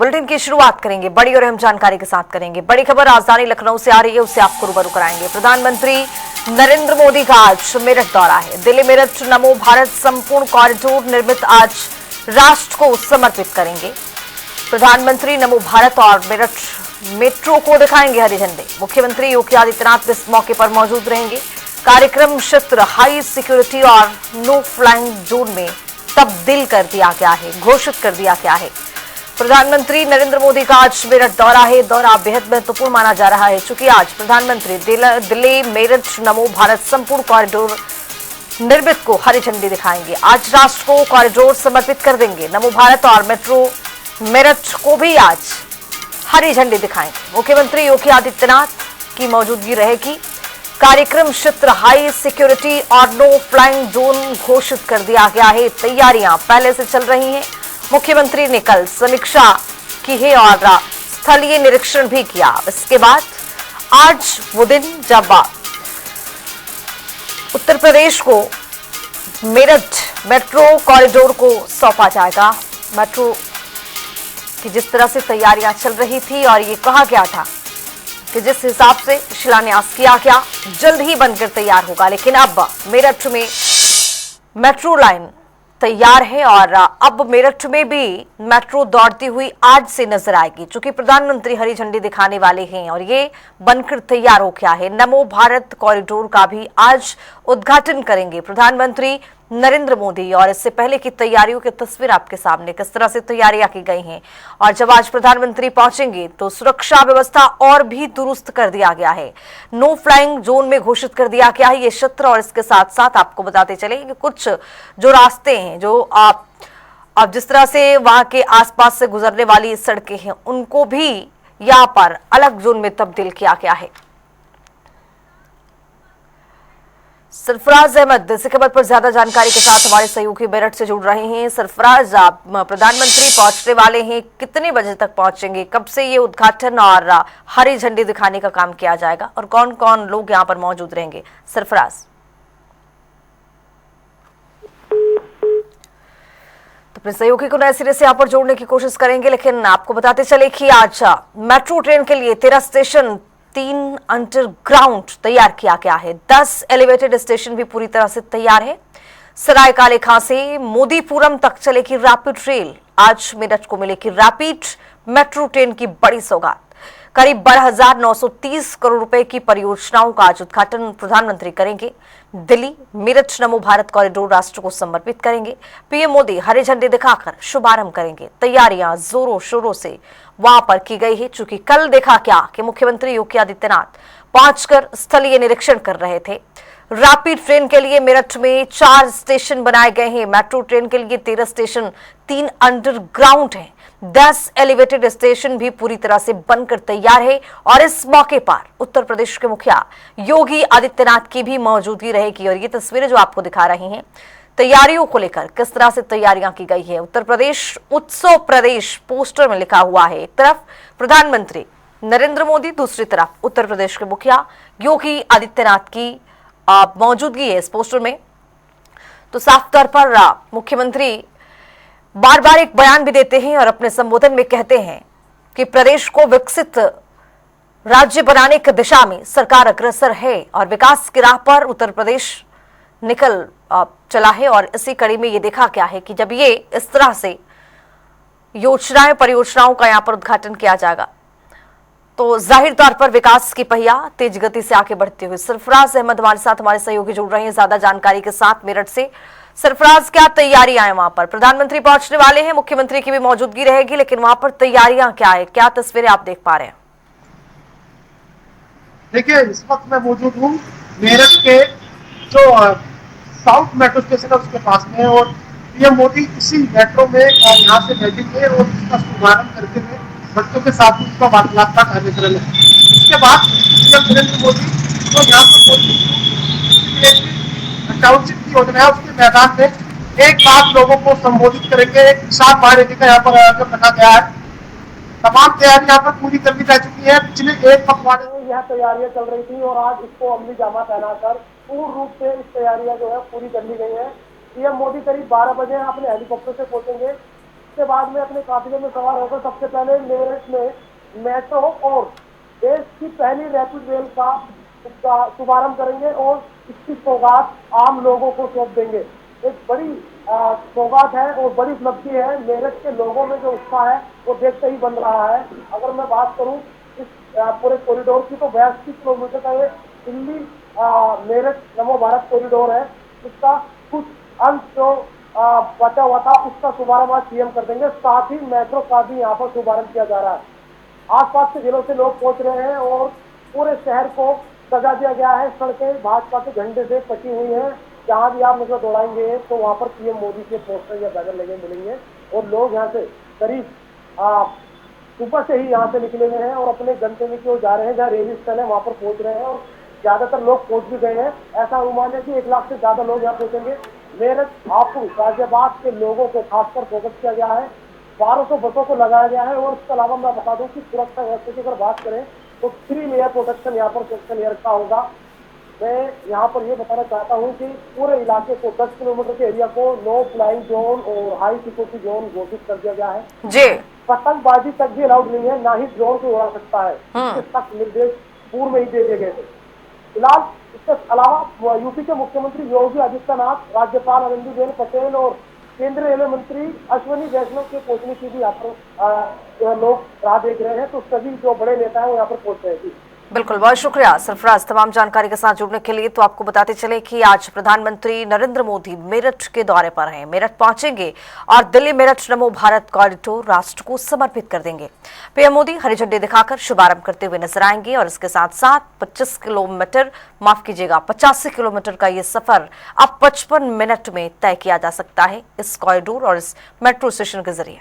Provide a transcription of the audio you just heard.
Bulletin की शुरुआत करेंगे बड़ी और अहम जानकारी के साथ करेंगे। बड़ी खबर राजधानी लखनऊ से आ रही है, उससे आपको रूबरू कराएंगे। प्रधानमंत्री नरेंद्र मोदी का आज मेरठ दौरा है। दिल्ली मेरठ नमो भारत संपूर्ण कॉरिडोर निर्मित आज राष्ट्र को समर्पित करेंगे। प्रधानमंत्री नमो भारत और मेरठ मेट्रो को दिखाएंगे हरी झंडी। मुख्यमंत्री योगी आदित्यनाथ इस मौके पर मौजूद रहेंगे। कार्यक्रम क्षेत्र हाई सिक्योरिटी और नो फ्लाइंग जोन में तब्दील कर दिया गया है, घोषित कर दिया गया है। प्रधानमंत्री नरेंद्र मोदी का आज मेरठ दौरा है। दौरा बेहद महत्वपूर्ण माना जा रहा है, चूंकि आज प्रधानमंत्री दिल्ली मेरठ नमो भारत संपूर्ण कॉरिडोर निर्मित को हरी झंडी दिखाएंगे। आज राष्ट्र को कॉरिडोर समर्पित कर देंगे। नमो भारत और मेट्रो मेरठ को भी आज हरी झंडी दिखाएंगे। मुख्यमंत्री योगी आदित्यनाथ की मौजूदगी रहेगी। कार्यक्रम क्षेत्र हाई सिक्योरिटी और नो फ्लाइंग जोन घोषित कर दिया गया है। तैयारियां पहले से चल रही हैं। मुख्यमंत्री ने कल समीक्षा की है और स्थलीय निरीक्षण भी किया। इसके बाद आज वो दिन जब उत्तर प्रदेश को मेरठ मेट्रो कॉरिडोर को सौंपा जाएगा। मेट्रो की जिस तरह से तैयारियां चल रही थी और ये कहा गया था कि जिस हिसाब से शिलान्यास किया गया जल्द ही बनकर तैयार होगा, लेकिन अब मेरठ में मेट्रो लाइन तैयार है और अब मेरठ में भी मेट्रो दौड़ती हुई आज से नजर आएगी, चूंकि प्रधानमंत्री हरी झंडी दिखाने वाले हैं और ये बनकर तैयार हो गया है। नमो भारत कॉरिडोर का भी आज उद्घाटन करेंगे प्रधानमंत्री नरेंद्र मोदी। और इससे पहले की तैयारियों की तस्वीर आपके सामने, किस तरह से तैयारियां की गई हैं। और जब आज प्रधानमंत्री पहुंचेंगे तो सुरक्षा व्यवस्था और भी दुरुस्त कर दिया गया है। नो फ्लाइंग जोन में घोषित कर दिया गया है ये क्षेत्र। और इसके साथ साथ आपको बताते चले कि कुछ जो रास्ते हैं, जो आप अब जिस तरह से वहां के आसपास से गुजरने वाली सड़कें हैं, उनको भी यहाँ पर अलग जोन में तब्दील किया गया है। सरफराज अहमद इस खबर पर ज्यादा जानकारी के साथ हमारे सहयोगी मेरठ से जुड़ रहे हैं। सरफराज, आप प्रधानमंत्री पहुंचने वाले हैं, कितने बजे तक पहुंचेंगे, कब से ये उद्घाटन और हरी झंडी दिखाने का काम किया जाएगा और कौन कौन लोग यहां पर मौजूद रहेंगे? सरफराज, तो अपने सहयोगी को नए सिरे से यहाँ पर जोड़ने की कोशिश करेंगे, लेकिन आपको बताते चले कि आज मेट्रो ट्रेन के लिए 13 स्टेशन, 3 अंडरग्राउंड तैयार किया गया है। 10 एलिवेटेड स्टेशन भी पूरी तरह से तैयार है। सराय काले खां से मोदीपुरम तक चलेगी रैपिड रेल। आज मेरठ को मिलेगी रैपिड मेट्रो ट्रेन की बड़ी सौगात। करीब 12,930 करोड़ रुपए की परियोजनाओं का आज उद्घाटन प्रधानमंत्री करेंगे। दिल्ली मेरठ नमो भारत कॉरिडोर राष्ट्र को समर्पित करेंगे। पीएम मोदी हरी झंडी दिखाकर शुभारंभ करेंगे। तैयारियां जोरों शोरों से वहां पर की गई है, चूंकि कल देखा क्या कि मुख्यमंत्री योगी आदित्यनाथ पहुंचकर स्थलीय निरीक्षण कर रहे थे। रैपिड ट्रेन के लिए मेरठ में 4 स्टेशन बनाए गए हैं। मेट्रो ट्रेन के लिए 13 स्टेशन, 3 अंडरग्राउंड हैं। 10 एलिवेटेड स्टेशन भी पूरी तरह से बनकर तैयार है। और इस मौके पर उत्तर प्रदेश के मुखिया योगी आदित्यनाथ की भी मौजूदगी रहेगी। और ये तस्वीरें जो आपको दिखा रही हैं, तैयारियों को लेकर किस तरह से तैयारियां की गई है। उत्तर प्रदेश उत्सव प्रदेश पोस्टर में लिखा हुआ है। एक तरफ प्रधानमंत्री नरेंद्र मोदी, दूसरी तरफ उत्तर प्रदेश के मुखिया योगी आदित्यनाथ की मौजूदगी है इस पोस्टर में। तो साफ तौर पर मुख्यमंत्री बार बार एक बयान भी देते हैं और अपने संबोधन में कहते हैं कि प्रदेश को विकसित राज्य बनाने की दिशा में सरकार अग्रसर है और विकास की राह पर उत्तर प्रदेश निकल चला है। और इसी कड़ी में ये देखा क्या है कि जब ये इस तरह से योजनाएं, परियोजनाओं का यहाँ पर उद्घाटन किया जाएगा तो जाहिर तौर पर विकास की पहिया तेज गति से आगे बढ़ती हुई। सरफराज अहमद हमारे साथ, हमारे सहयोगी जुड़ रहे हैं ज्यादा जानकारी के साथ मेरठ से। सरफराज, क्या तैयारियां हैं वहां पर? प्रधानमंत्री पहुंचने वाले हैं, मुख्यमंत्री की भी मौजूदगी रहेगी, लेकिन वहां पर तैयारियां क्या है, क्या तस्वीरें आप देख पा रहे हैं? देखिए, इस वक्त मैं मौजूद हूँ मेरठ के जो साउथ मेट्रो स्टेशन है उसके पास में, और पीएम मोदी इसी मेट्रो में यहाँ से बैठेंगे और इसका शुभारंभ करते हुए बच्चों के साथ उसका वार्तालाप का कार्यक्रम है। इसके बाद पीएम नरेंद्र मोदी तो यहाँ पर टाउनशिप की योजना है, उसके मैदान में 1 लाख लोगों को संबोधित करेंगे। एक विशाल महारैली का यहाँ पर आयोजन रखा गया है। तमाम तैयारी यहाँ पर पूरी कर ली जा चुकी है। पिछले 1 पखवाड़े में यह तैयारियां चल रही थी और आज इसको अमली जामा पहनाकर पूर्ण रूप से इस तैयारियां जो है पूरी कर ली गई है। पीएम मोदी करीब 12 बजे अपने हेलीकॉप्टर से पहुंचेंगे उसके बाद में अपने काफिले में सवार होकर सबसे पहले मेरठ में मेट्रो और देश की पहली रैपिड रेल का शुभारंभ करेंगे और इसकी सौगात आम लोगों को सौंप देंगे। एक बड़ी सौगात है और बड़ी उपलब्धि है। मेरठ के लोगों में जो उत्साह है वो देखते ही बन रहा है। अगर मैं बात करूं इस पूरे कॉरिडोर की, तो 82 किलोमीटर का ये दिल्ली मेरठ नमो भारत कॉरिडोर है। इसका कुछ अंश जो बचा हुआ था उसका शुभारंभ आज सीएम कर देंगे। साथ ही मेट्रो का भी यहाँ पर शुभारंभ किया जा रहा है। आसपास के जिलों से लोग पहुंच रहे हैं और पूरे शहर को सजा दिया गया है। सड़कें भाजपा के झंडे से कटी हुई हैं। जहां भी आप मतलब दौड़ाएंगे तो वहां पर पीएम मोदी के पोस्टर या बैनर लगे मिलेंगे और लोग यहाँ से करीब सुबह से ही यहाँ से निकले हुए हैं और अपने गंतव्य की ओर जा रहे हैं। जहाँ रेलवे स्थल है वहां पर पहुंच रहे हैं और ज्यादातर लोग पहुंच भी गए हैं। ऐसा अनुमान है कि 1 लाख से ज्यादा लोग यहाँ पहुंचेंगे। मेरठ हापुड़ गाजियाबाद के लोगों को खासकर फोकस किया गया है। 1200 बसों को लगाया गया है और इसके अलावा मैं बता दूं कि सुरक्षा व्यवस्था की अगर बात करें तो 3 लेयर प्रोटेक्शन यहाँ पर सेक्शन एयर का होगा। मैं यहाँ पर ये बताना चाहता हूँ कि पूरे इलाके को 10 किलोमीटर के एरिया को नो फ्लाइंग जोन और हाई सिक्योरिटी जोन घोषित कर दिया गया है जी। पतंगबाजी तक भी अलाउड नहीं है, ना ही ड्रोन को उड़ा सकता है। इसके सख्त निर्देश पूर्व में ही दे दिए गए थे। फिलहाल इसके अलावा यूपी के मुख्यमंत्री योगी आदित्यनाथ, राज्यपाल आनंदीबेन पटेल और केंद्रीय रेलवे मंत्री अश्विनी वैष्णव के पहुंचने की भी यहाँ पर लोग राह देख रहे हैं। तो सभी जो बड़े नेता हैं वो यहाँ पर पहुंच रहे हैं। बिल्कुल, बहुत शुक्रिया सरफराज तमाम जानकारी के साथ जुड़ने के लिए। तो आपको बताते चले कि आज प्रधानमंत्री नरेंद्र मोदी मेरठ के दौरे पर हैं। मेरठ पहुंचेंगे और दिल्ली मेरठ नमो भारत कॉरिडोर राष्ट्र को समर्पित कर देंगे। पीएम मोदी हरी झंडी दिखाकर शुभारंभ करते हुए नजर आएंगे और इसके साथ साथ 85 किलोमीटर का ये सफर अब 55 मिनट में तय किया जा सकता है इस कॉरिडोर और इस मेट्रो स्टेशन के जरिए।